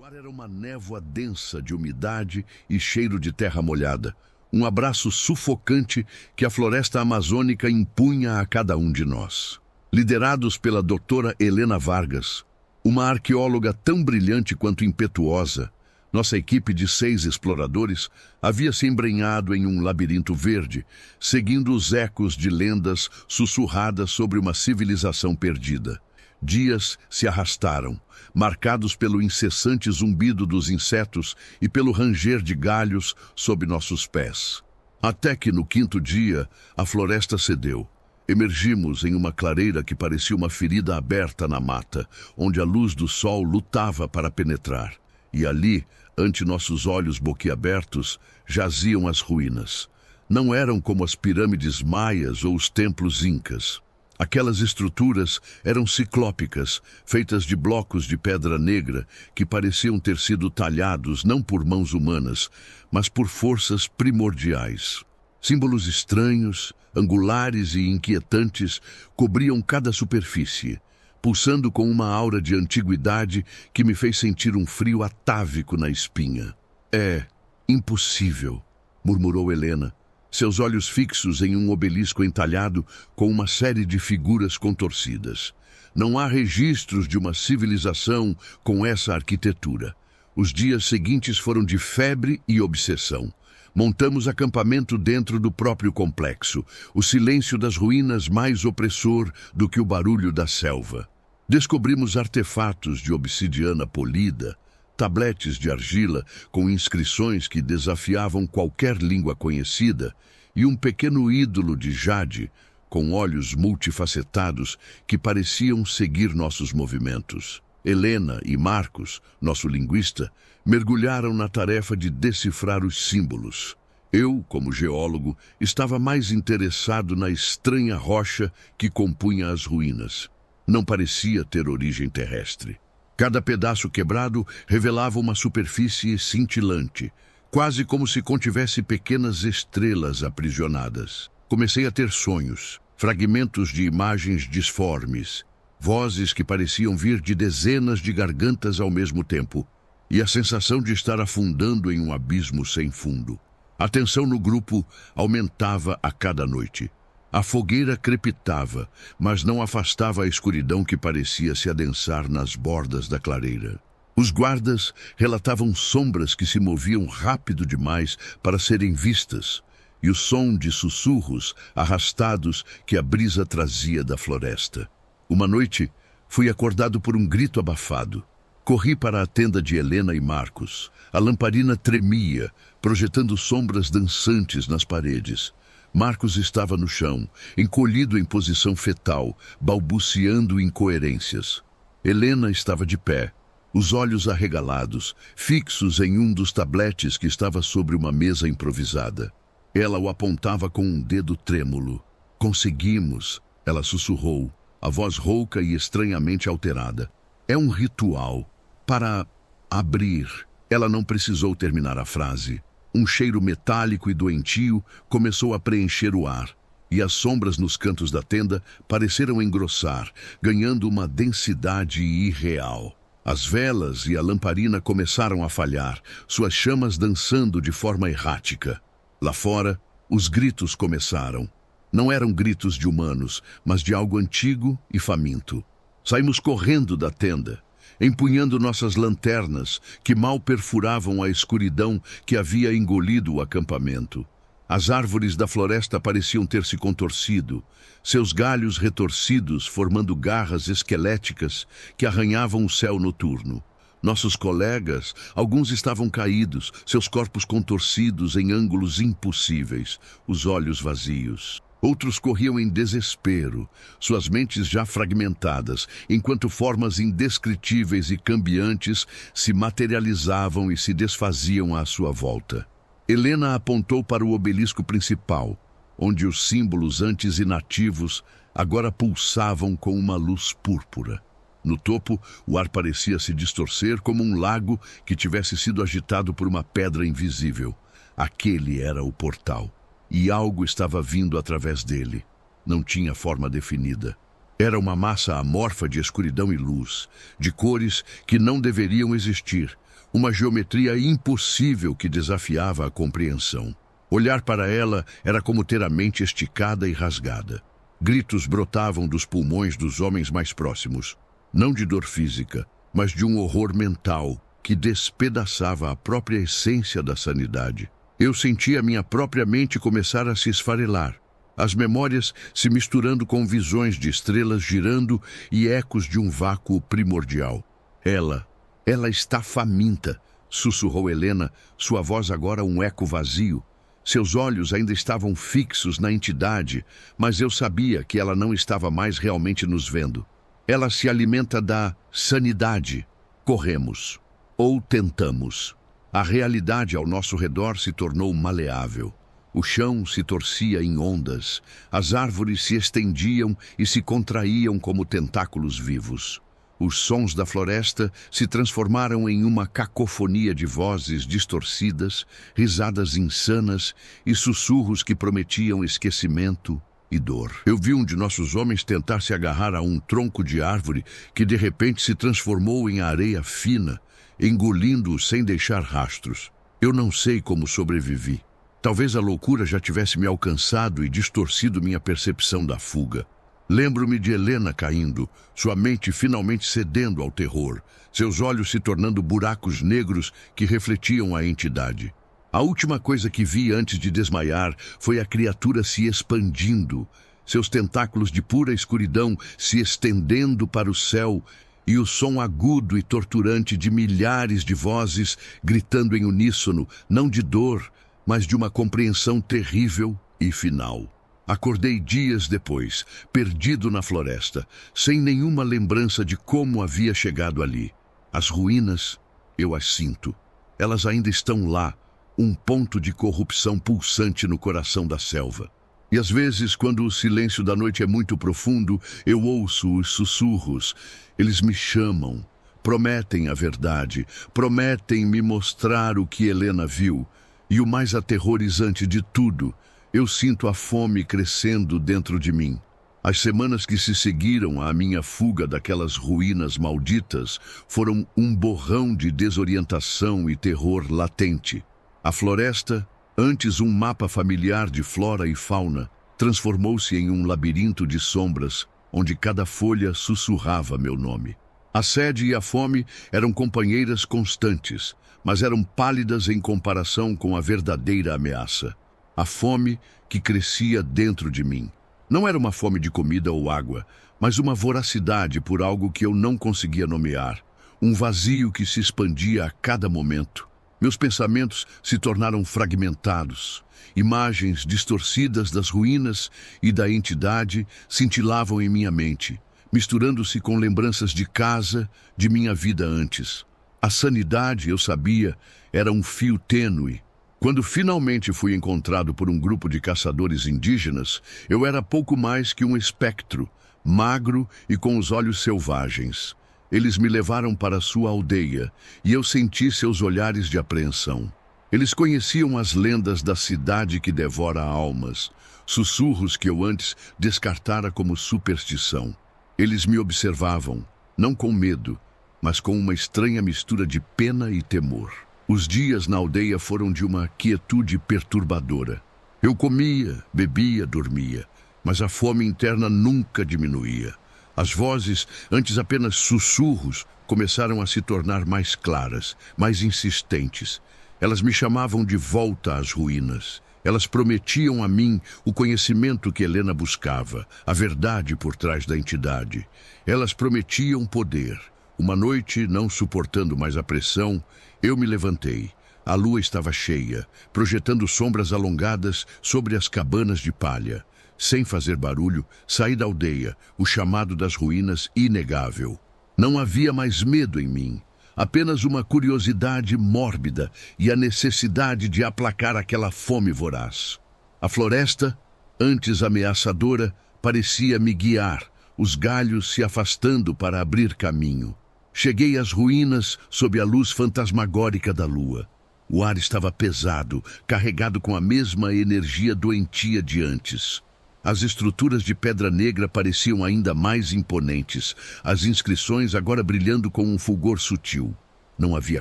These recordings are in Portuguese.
ar era uma névoa densa de umidade e cheiro de terra molhada. Um abraço sufocante que a floresta amazônica impunha a cada um de nós. Liderados pela doutora Helena Vargas, uma arqueóloga tão brilhante quanto impetuosa, nossa equipe de 6 exploradores havia se embrenhado em um labirinto verde, seguindo os ecos de lendas sussurradas sobre uma civilização perdida. Dias se arrastaram, marcados pelo incessante zumbido dos insetos e pelo ranger de galhos sob nossos pés. Até que, no 5º dia, a floresta cedeu. Emergimos em uma clareira que parecia uma ferida aberta na mata, onde a luz do sol lutava para penetrar. E ali, ante nossos olhos boquiabertos, jaziam as ruínas. Não eram como as pirâmides maias ou os templos incas. Aquelas estruturas eram ciclópicas, feitas de blocos de pedra negra que pareciam ter sido talhados não por mãos humanas, mas por forças primordiais. Símbolos estranhos, angulares e inquietantes cobriam cada superfície, pulsando com uma aura de antiguidade que me fez sentir um frio atávico na espinha. "É impossível", murmurou Helena, seus olhos fixos em um obelisco entalhado com uma série de figuras contorcidas. "Não há registros de uma civilização com essa arquitetura." Os dias seguintes foram de febre e obsessão. Montamos acampamento dentro do próprio complexo, o silêncio das ruínas mais opressor do que o barulho da selva. Descobrimos artefatos de obsidiana polida, tabletes de argila com inscrições que desafiavam qualquer língua conhecida e um pequeno ídolo de jade com olhos multifacetados que pareciam seguir nossos movimentos. Helena e Marcos, nosso linguista, mergulharam na tarefa de decifrar os símbolos. Eu, como geólogo, estava mais interessado na estranha rocha que compunha as ruínas. Não parecia ter origem terrestre. Cada pedaço quebrado revelava uma superfície cintilante, quase como se contivesse pequenas estrelas aprisionadas. Comecei a ter sonhos, fragmentos de imagens disformes, vozes que pareciam vir de dezenas de gargantas ao mesmo tempo, e a sensação de estar afundando em um abismo sem fundo. A tensão no grupo aumentava a cada noite. A fogueira crepitava, mas não afastava a escuridão que parecia se adensar nas bordas da clareira. Os guardas relatavam sombras que se moviam rápido demais para serem vistas, e o som de sussurros arrastados que a brisa trazia da floresta. Uma noite, fui acordado por um grito abafado. Corri para a tenda de Helena e Marcos. A lamparina tremia, projetando sombras dançantes nas paredes. Marcos estava no chão, encolhido em posição fetal, balbuciando incoerências. Helena estava de pé, os olhos arregalados, fixos em um dos tabletes que estava sobre uma mesa improvisada. Ela o apontava com um dedo trêmulo. "Conseguimos", ela sussurrou, a voz rouca e estranhamente alterada. "É um ritual para abrir." Ela não precisou terminar a frase. Um cheiro metálico e doentio começou a preencher o ar, e as sombras nos cantos da tenda pareceram engrossar, ganhando uma densidade irreal. As velas e a lamparina começaram a falhar, suas chamas dançando de forma errática. Lá fora, os gritos começaram. Não eram gritos de humanos, mas de algo antigo e faminto. Saímos correndo da tenda, empunhando nossas lanternas, que mal perfuravam a escuridão que havia engolido o acampamento. As árvores da floresta pareciam ter se contorcido, seus galhos retorcidos formando garras esqueléticas que arranhavam o céu noturno. Nossos colegas, alguns estavam caídos, seus corpos contorcidos em ângulos impossíveis, os olhos vazios. Outros corriam em desespero, suas mentes já fragmentadas, enquanto formas indescritíveis e cambiantes se materializavam e se desfaziam à sua volta. Helena apontou para o obelisco principal, onde os símbolos antes inativos agora pulsavam com uma luz púrpura. No topo, o ar parecia se distorcer como um lago que tivesse sido agitado por uma pedra invisível. Aquele era o portal. E algo estava vindo através dele. Não tinha forma definida. Era uma massa amorfa de escuridão e luz, de cores que não deveriam existir, uma geometria impossível que desafiava a compreensão. Olhar para ela era como ter a mente esticada e rasgada. Gritos brotavam dos pulmões dos homens mais próximos, não de dor física, mas de um horror mental que despedaçava a própria essência da sanidade. Eu sentia minha própria mente começar a se esfarelar, as memórias se misturando com visões de estrelas girando e ecos de um vácuo primordial. Ela está faminta, sussurrou Helena, sua voz agora um eco vazio. Seus olhos ainda estavam fixos na entidade, mas eu sabia que ela não estava mais realmente nos vendo. Ela se alimenta da sanidade. Corremos. Ou tentamos. A realidade ao nosso redor se tornou maleável. O chão se torcia em ondas. As árvores se estendiam e se contraíam como tentáculos vivos. Os sons da floresta se transformaram em uma cacofonia de vozes distorcidas, risadas insanas e sussurros que prometiam esquecimento e dor. Eu vi um de nossos homens tentar se agarrar a um tronco de árvore que de repente se transformou em areia fina, engolindo-o sem deixar rastros. Eu não sei como sobrevivi. Talvez a loucura já tivesse me alcançado e distorcido minha percepção da fuga. Lembro-me de Helena caindo, sua mente finalmente cedendo ao terror, seus olhos se tornando buracos negros que refletiam a entidade. A última coisa que vi antes de desmaiar foi a criatura se expandindo, seus tentáculos de pura escuridão se estendendo para o céu e o som agudo e torturante de milhares de vozes gritando em uníssono, não de dor, mas de uma compreensão terrível e final. Acordei dias depois, perdido na floresta, sem nenhuma lembrança de como havia chegado ali. As ruínas, eu as sinto. Elas ainda estão lá, um ponto de corrupção pulsante no coração da selva. E às vezes, quando o silêncio da noite é muito profundo, eu ouço os sussurros. Eles me chamam, prometem a verdade, prometem me mostrar o que Helena viu. E o mais aterrorizante de tudo, eu sinto a fome crescendo dentro de mim. As semanas que se seguiram à minha fuga daquelas ruínas malditas foram um borrão de desorientação e terror latente. A floresta, antes um mapa familiar de flora e fauna, transformou-se em um labirinto de sombras, onde cada folha sussurrava meu nome. A sede e a fome eram companheiras constantes, mas eram pálidas em comparação com a verdadeira ameaça. A fome que crescia dentro de mim. Não era uma fome de comida ou água, mas uma voracidade por algo que eu não conseguia nomear. Um vazio que se expandia a cada momento. Meus pensamentos se tornaram fragmentados. Imagens distorcidas das ruínas e da entidade cintilavam em minha mente, misturando-se com lembranças de casa, de minha vida antes. A sanidade, eu sabia, era um fio tênue. Quando finalmente fui encontrado por um grupo de caçadores indígenas, eu era pouco mais que um espectro, magro e com os olhos selvagens. Eles me levaram para sua aldeia e eu senti seus olhares de apreensão. Eles conheciam as lendas da cidade que devora almas, sussurros que eu antes descartara como superstição. Eles me observavam, não com medo, mas com uma estranha mistura de pena e temor. Os dias na aldeia foram de uma quietude perturbadora. Eu comia, bebia, dormia, mas a fome interna nunca diminuía. As vozes, antes apenas sussurros, começaram a se tornar mais claras, mais insistentes. Elas me chamavam de volta às ruínas. Elas prometiam a mim o conhecimento que Helena buscava, a verdade por trás da entidade. Elas prometiam poder. Uma noite, não suportando mais a pressão, eu me levantei. A lua estava cheia, projetando sombras alongadas sobre as cabanas de palha. Sem fazer barulho, saí da aldeia, o chamado das ruínas inegável. Não havia mais medo em mim, apenas uma curiosidade mórbida e a necessidade de aplacar aquela fome voraz. A floresta, antes ameaçadora, parecia me guiar, os galhos se afastando para abrir caminho. Cheguei às ruínas sob a luz fantasmagórica da lua. O ar estava pesado, carregado com a mesma energia doentia de antes. As estruturas de pedra negra pareciam ainda mais imponentes, as inscrições agora brilhando com um fulgor sutil. Não havia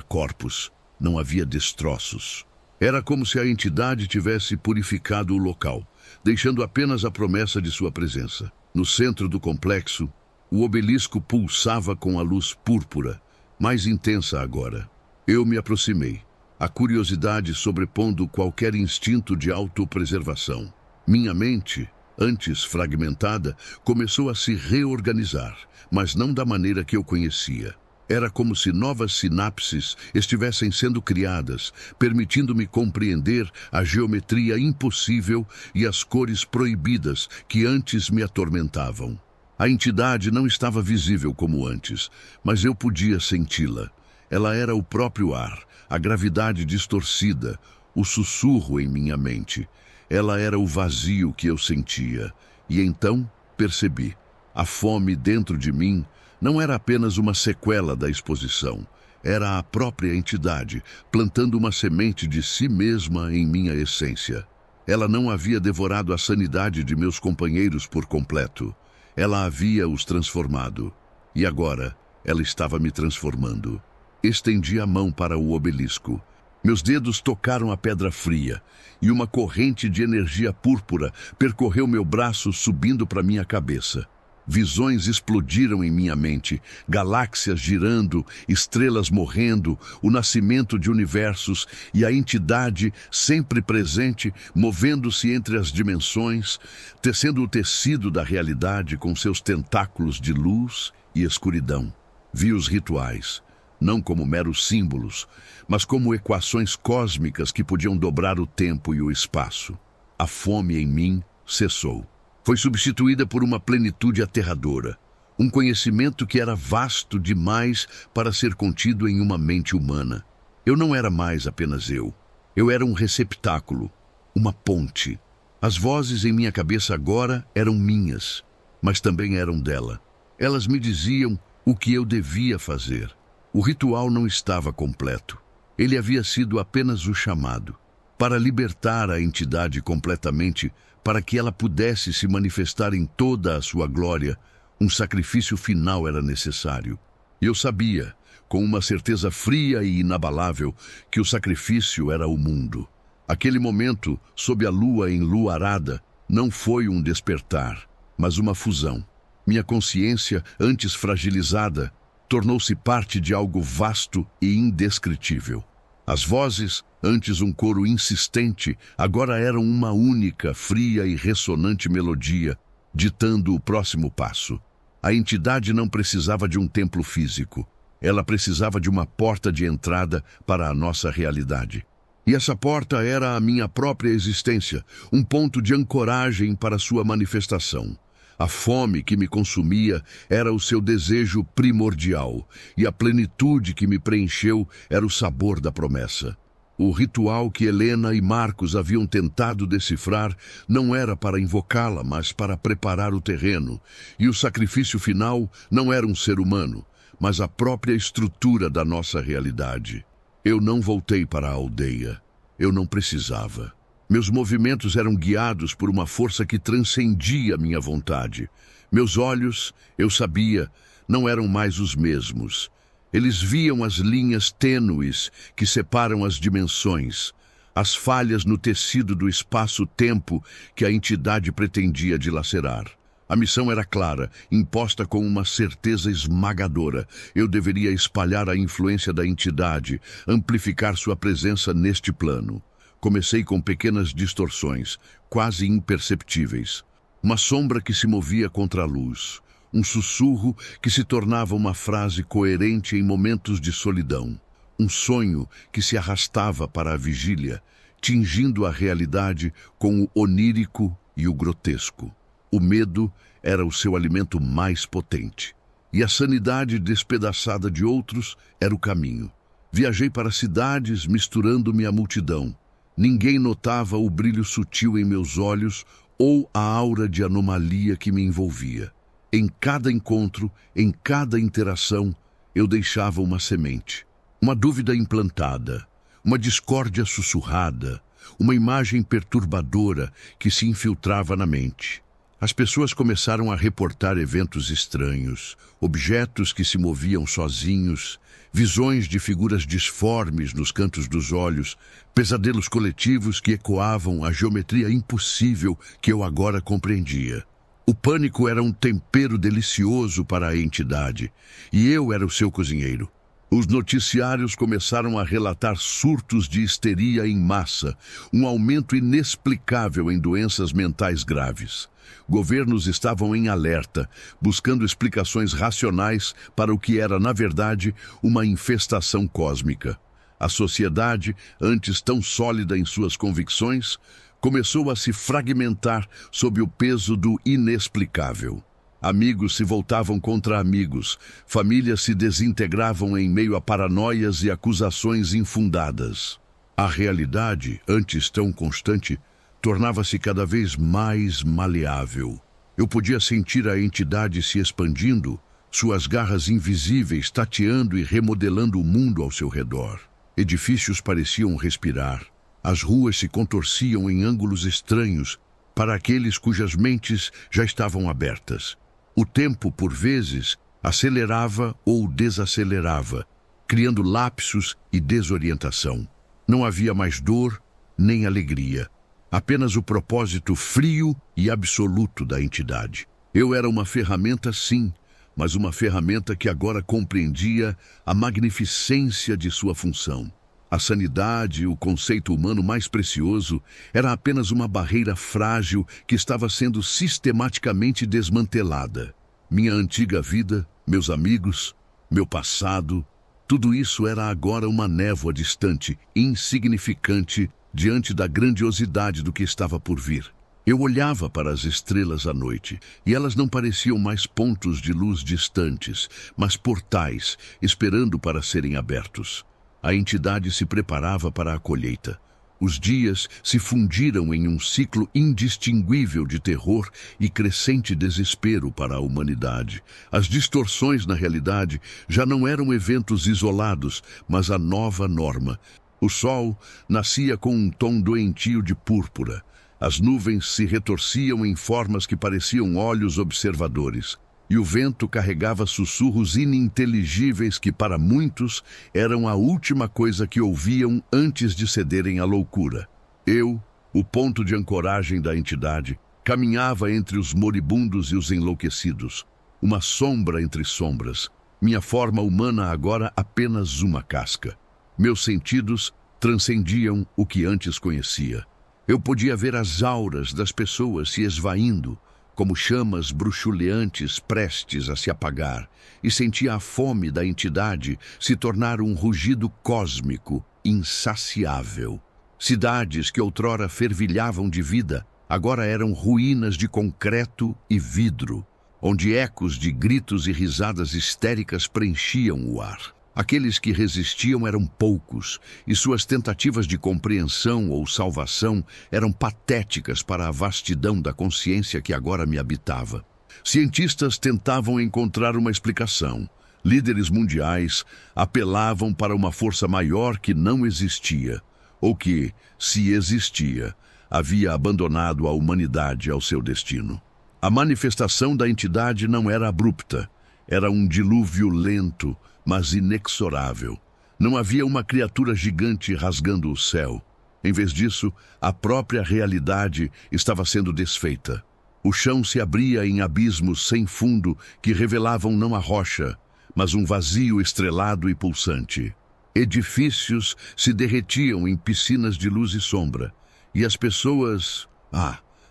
corpos, não havia destroços. Era como se a entidade tivesse purificado o local, deixando apenas a promessa de sua presença. No centro do complexo, o obelisco pulsava com a luz púrpura, mais intensa agora. Eu me aproximei, a curiosidade sobrepondo qualquer instinto de autopreservação. Minha mente, antes fragmentada, começou a se reorganizar, mas não da maneira que eu conhecia. Era como se novas sinapses estivessem sendo criadas, permitindo-me compreender a geometria impossível e as cores proibidas que antes me atormentavam. A entidade não estava visível como antes, mas eu podia senti-la. Ela era o próprio ar, a gravidade distorcida, o sussurro em minha mente. Ela era o vazio que eu sentia. E então percebi. A fome dentro de mim não era apenas uma sequela da exposição. Era a própria entidade, plantando uma semente de si mesma em minha essência. Ela não havia devorado a sanidade de meus companheiros por completo. Ela havia os transformado. E agora, ela estava me transformando. Estendi a mão para o obelisco. Meus dedos tocaram a pedra fria, e uma corrente de energia púrpura percorreu meu braço subindo para minha cabeça. Visões explodiram em minha mente, galáxias girando, estrelas morrendo, o nascimento de universos e a entidade sempre presente, movendo-se entre as dimensões, tecendo o tecido da realidade com seus tentáculos de luz e escuridão. Vi os rituais, não como meros símbolos, mas como equações cósmicas que podiam dobrar o tempo e o espaço. A fome em mim cessou. Foi substituída por uma plenitude aterradora, um conhecimento que era vasto demais para ser contido em uma mente humana. Eu não era mais apenas eu. Eu era um receptáculo, uma ponte. As vozes em minha cabeça agora eram minhas, mas também eram dela. Elas me diziam o que eu devia fazer. O ritual não estava completo. Ele havia sido apenas o chamado, para libertar a entidade completamente, para que ela pudesse se manifestar em toda a sua glória. Um sacrifício final era necessário. E eu sabia, com uma certeza fria e inabalável, que o sacrifício era o mundo. Aquele momento, sob a lua enluarada, não foi um despertar, mas uma fusão. Minha consciência, antes fragilizada, tornou-se parte de algo vasto e indescritível. As vozes, antes um coro insistente, agora eram uma única, fria e ressonante melodia, ditando o próximo passo. A entidade não precisava de um templo físico. Ela precisava de uma porta de entrada para a nossa realidade. E essa porta era a minha própria existência, um ponto de ancoragem para sua manifestação. A fome que me consumia era o seu desejo primordial, e a plenitude que me preencheu era o sabor da promessa. O ritual que Helena e Marcos haviam tentado decifrar não era para invocá-la, mas para preparar o terreno, e o sacrifício final não era um ser humano, mas a própria estrutura da nossa realidade. Eu não voltei para a aldeia. Eu não precisava. Meus movimentos eram guiados por uma força que transcendia minha vontade. Meus olhos, eu sabia, não eram mais os mesmos. Eles viam as linhas tênues que separam as dimensões, as falhas no tecido do espaço-tempo que a entidade pretendia dilacerar. A missão era clara, imposta com uma certeza esmagadora. Eu deveria espalhar a influência da entidade, amplificar sua presença neste plano. Comecei com pequenas distorções, quase imperceptíveis. Uma sombra que se movia contra a luz. Um sussurro que se tornava uma frase coerente em momentos de solidão. Um sonho que se arrastava para a vigília, tingindo a realidade com o onírico e o grotesco. O medo era o seu alimento mais potente. E a sanidade despedaçada de outros era o caminho. Viajei para cidades misturando-me à multidão. Ninguém notava o brilho sutil em meus olhos ou a aura de anomalia que me envolvia. Em cada encontro, em cada interação, eu deixava uma semente. Uma dúvida implantada, uma discórdia sussurrada, uma imagem perturbadora que se infiltrava na mente. As pessoas começaram a reportar eventos estranhos, objetos que se moviam sozinhos, visões de figuras disformes nos cantos dos olhos, pesadelos coletivos que ecoavam a geometria impossível que eu agora compreendia. O pânico era um tempero delicioso para a entidade, e eu era o seu cozinheiro. Os noticiários começaram a relatar surtos de histeria em massa, um aumento inexplicável em doenças mentais graves. Governos estavam em alerta, buscando explicações racionais para o que era, na verdade, uma infestação cósmica. A sociedade, antes tão sólida em suas convicções, começou a se fragmentar sob o peso do inexplicável. Amigos se voltavam contra amigos, famílias se desintegravam em meio a paranoias e acusações infundadas. A realidade, antes tão constante, tornava-se cada vez mais maleável. Eu podia sentir a entidade se expandindo, suas garras invisíveis tateando e remodelando o mundo ao seu redor. Edifícios pareciam respirar. As ruas se contorciam em ângulos estranhos para aqueles cujas mentes já estavam abertas. O tempo, por vezes, acelerava ou desacelerava, criando lapsos e desorientação. Não havia mais dor nem alegria, apenas o propósito frio e absoluto da entidade. Eu era uma ferramenta, sim, mas uma ferramenta que agora compreendia a magnificência de sua função. A sanidade, o conceito humano mais precioso, era apenas uma barreira frágil que estava sendo sistematicamente desmantelada. Minha antiga vida, meus amigos, meu passado, tudo isso era agora uma névoa distante, insignificante, diante da grandiosidade do que estava por vir. Eu olhava para as estrelas à noite, e elas não pareciam mais pontos de luz distantes, mas portais, esperando para serem abertos. A entidade se preparava para a colheita. Os dias se fundiram em um ciclo indistinguível de terror e crescente desespero para a humanidade. As distorções na realidade já não eram eventos isolados, mas a nova norma. O sol nascia com um tom doentio de púrpura. As nuvens se retorciam em formas que pareciam olhos observadores. E o vento carregava sussurros ininteligíveis que, para muitos, eram a última coisa que ouviam antes de cederem à loucura. Eu, o ponto de ancoragem da entidade, caminhava entre os moribundos e os enlouquecidos, uma sombra entre sombras, minha forma humana agora apenas uma casca. Meus sentidos transcendiam o que antes conhecia. Eu podia ver as auras das pessoas se esvaindo, como chamas bruxuleantes prestes a se apagar, e sentia a fome da entidade se tornar um rugido cósmico, insaciável. Cidades que outrora fervilhavam de vida, agora eram ruínas de concreto e vidro, onde ecos de gritos e risadas histéricas preenchiam o ar. Aqueles que resistiam eram poucos, e suas tentativas de compreensão ou salvação eram patéticas para a vastidão da consciência que agora me habitava. Cientistas tentavam encontrar uma explicação. Líderes mundiais apelavam para uma força maior que não existia, ou que, se existia, havia abandonado a humanidade ao seu destino. A manifestação da entidade não era abrupta, era um dilúvio lento, mas inexorável. Não havia uma criatura gigante rasgando o céu. Em vez disso, a própria realidade estava sendo desfeita. O chão se abria em abismos sem fundo que revelavam não a rocha, mas um vazio estrelado e pulsante. Edifícios se derretiam em piscinas de luz e sombra. E as pessoas...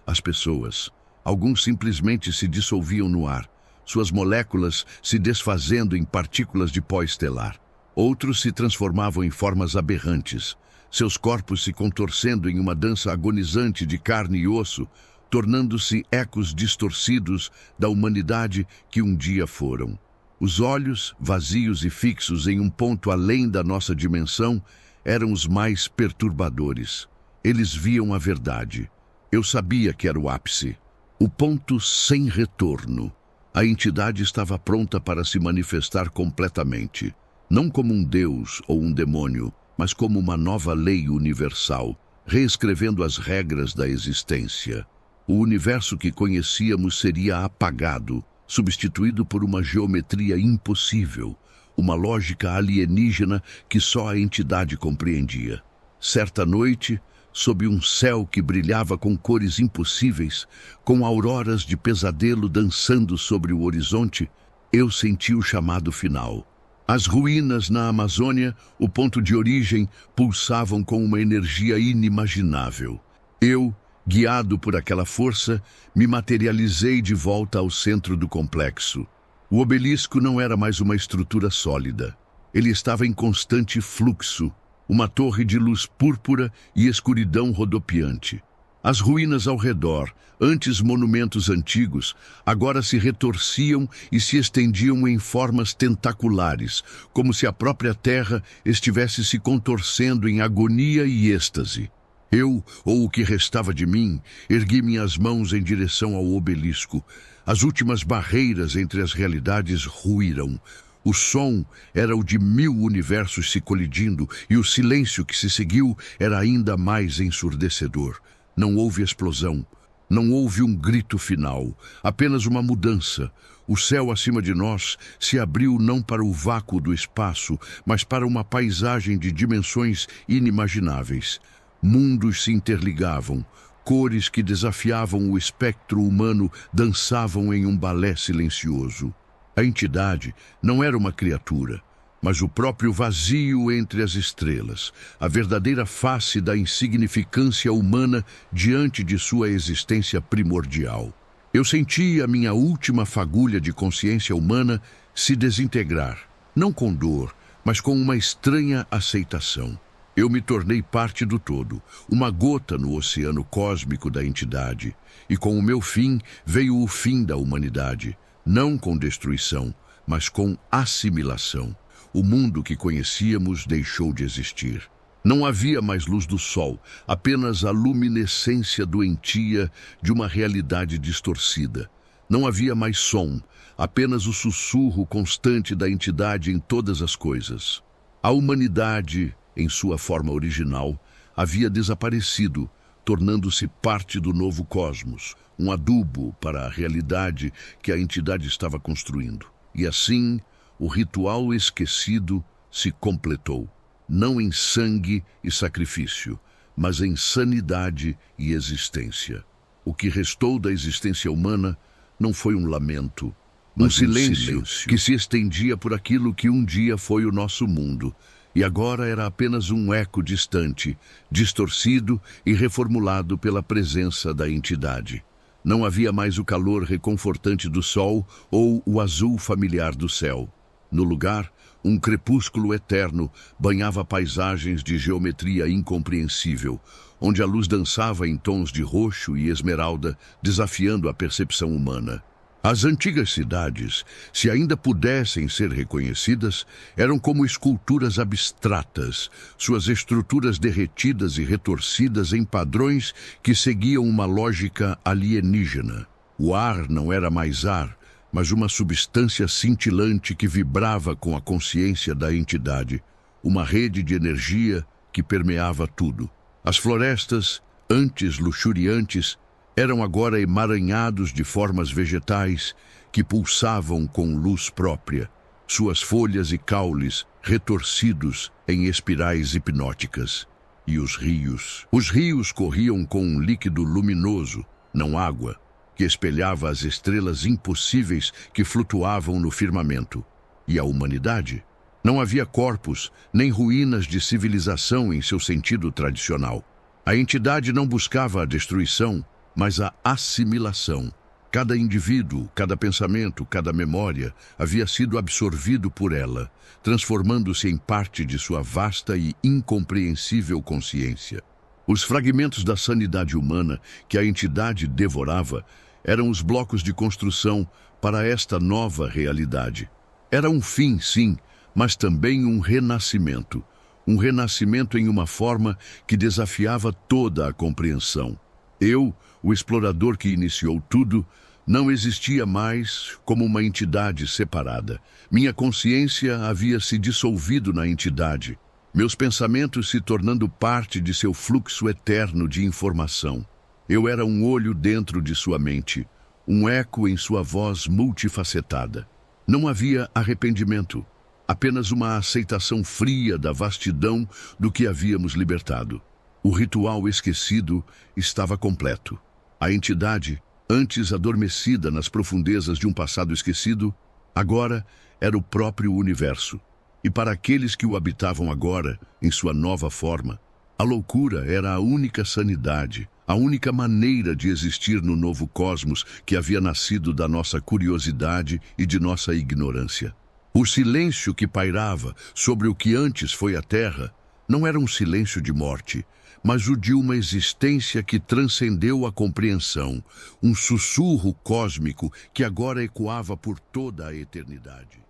as pessoas. Alguns simplesmente se dissolviam no ar, suas moléculas se desfazendo em partículas de pó estelar. Outros se transformavam em formas aberrantes, seus corpos se contorcendo em uma dança agonizante de carne e osso, tornando-se ecos distorcidos da humanidade que um dia foram. Os olhos, vazios e fixos em um ponto além da nossa dimensão, eram os mais perturbadores. Eles viam a verdade. Eu sabia que era o ápice, o ponto sem retorno. A entidade estava pronta para se manifestar completamente, não como um deus ou um demônio, mas como uma nova lei universal, reescrevendo as regras da existência. O universo que conhecíamos seria apagado, substituído por uma geometria impossível, uma lógica alienígena que só a entidade compreendia. Certa noite, sob um céu que brilhava com cores impossíveis, com auroras de pesadelo dançando sobre o horizonte, eu senti o chamado final. As ruínas na Amazônia, o ponto de origem, pulsavam com uma energia inimaginável. Eu, guiado por aquela força, me materializei de volta ao centro do complexo. O obelisco não era mais uma estrutura sólida. Ele estava em constante fluxo, uma torre de luz púrpura e escuridão rodopiante. As ruínas ao redor, antes monumentos antigos, agora se retorciam e se estendiam em formas tentaculares, como se a própria terra estivesse se contorcendo em agonia e êxtase. Eu, ou o que restava de mim, ergui minhas mãos em direção ao obelisco. As últimas barreiras entre as realidades ruíram. O som era o de 1000 universos se colidindo, e o silêncio que se seguiu era ainda mais ensurdecedor. Não houve explosão, não houve um grito final, apenas uma mudança. O céu acima de nós se abriu não para o vácuo do espaço, mas para uma paisagem de dimensões inimagináveis. Mundos se interligavam, cores que desafiavam o espectro humano dançavam em um balé silencioso. A entidade não era uma criatura, mas o próprio vazio entre as estrelas, a verdadeira face da insignificância humana diante de sua existência primordial. Eu senti a minha última fagulha de consciência humana se desintegrar, não com dor, mas com uma estranha aceitação. Eu me tornei parte do todo, uma gota no oceano cósmico da entidade, e com o meu fim veio o fim da humanidade, não com destruição, mas com assimilação. O mundo que conhecíamos deixou de existir. Não havia mais luz do sol, apenas a luminescência doentia de uma realidade distorcida. Não havia mais som, apenas o sussurro constante da entidade em todas as coisas. A humanidade, em sua forma original, havia desaparecido, tornando-se parte do novo cosmos, um adubo para a realidade que a entidade estava construindo. E assim, o ritual esquecido se completou, não em sangue e sacrifício, mas em sanidade e existência. O que restou da existência humana não foi um lamento, mas um silêncio que se estendia por aquilo que um dia foi o nosso mundo, e agora era apenas um eco distante, distorcido e reformulado pela presença da entidade. Não havia mais o calor reconfortante do sol ou o azul familiar do céu. No lugar, um crepúsculo eterno banhava paisagens de geometria incompreensível, onde a luz dançava em tons de roxo e esmeralda, desafiando a percepção humana. As antigas cidades, se ainda pudessem ser reconhecidas, eram como esculturas abstratas, suas estruturas derretidas e retorcidas em padrões que seguiam uma lógica alienígena. O ar não era mais ar, mas uma substância cintilante que vibrava com a consciência da entidade, uma rede de energia que permeava tudo. As florestas, antes luxuriantes, eram agora emaranhados de formas vegetais que pulsavam com luz própria, suas folhas e caules retorcidos em espirais hipnóticas. E os rios? Os rios corriam com um líquido luminoso, não água, que espelhava as estrelas impossíveis que flutuavam no firmamento. E a humanidade? Não havia corpos, nem ruínas de civilização em seu sentido tradicional. A entidade não buscava a destruição, mas a assimilação. Cada indivíduo, cada pensamento, cada memória havia sido absorvido por ela, transformando-se em parte de sua vasta e incompreensível consciência. Os fragmentos da sanidade humana que a entidade devorava eram os blocos de construção para esta nova realidade. Era um fim, sim, mas também um renascimento. Um renascimento em uma forma que desafiava toda a compreensão. Eu, o explorador que iniciou tudo, não existia mais como uma entidade separada. Minha consciência havia se dissolvido na entidade, meus pensamentos se tornando parte de seu fluxo eterno de informação. Eu era um olho dentro de sua mente, um eco em sua voz multifacetada. Não havia arrependimento, apenas uma aceitação fria da vastidão do que havíamos libertado. O ritual esquecido estava completo. A entidade, antes adormecida nas profundezas de um passado esquecido, agora era o próprio universo. E para aqueles que o habitavam agora, em sua nova forma, a loucura era a única sanidade, a única maneira de existir no novo cosmos que havia nascido da nossa curiosidade e de nossa ignorância. O silêncio que pairava sobre o que antes foi a Terra não era um silêncio de morte, mas o de uma existência que transcendeu a compreensão, um sussurro cósmico que agora ecoava por toda a eternidade.